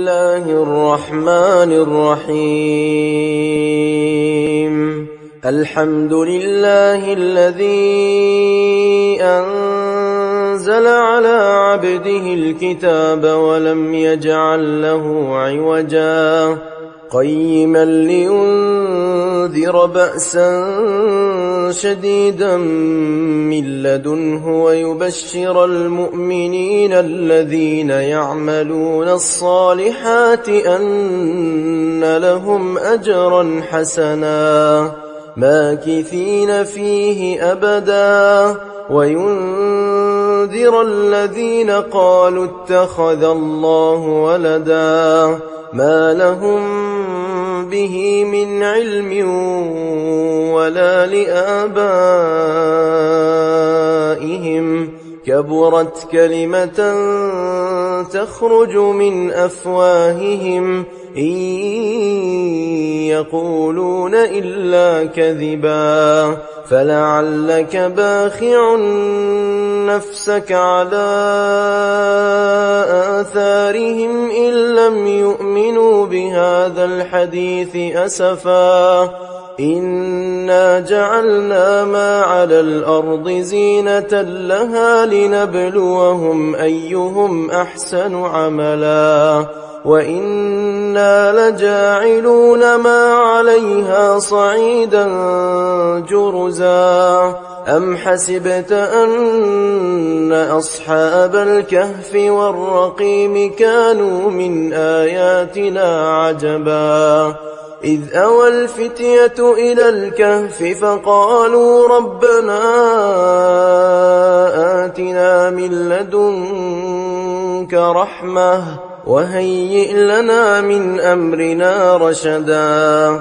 الله الرحمن الرحيم. الحمد لله الذي أنزل على عبده الكتاب ولم يجعل له عوجا قيما لينذر بأسا شديدا من لدنه ويبشر المؤمنين الذين يعملون الصالحات أن لهم أجرا حسنا ماكثين فيه أبدا وينذر الذين قالوا اتخذ الله ولدا ما لهم به من علم ولا لآبائهم كبرت كلمة تخرج من أفواههم إن يقولون إلا كذبا فلعلك باخع نفسك على آثارهم إن لم يؤمنوا بهذا الحديث أسفا إنا جعلنا ما على الأرض زينة لها لنبلوهم أيهم أحسن عملا وإنا لجاعلون ما عليها صعيدا جرزا أم حسبت أن أصحاب الكهف والرقيم كانوا من آياتنا عجبا إذ أوى الفتية إلى الكهف فقالوا ربنا آتنا من لدنك رحمة وهيئ لنا من أمرنا رشدا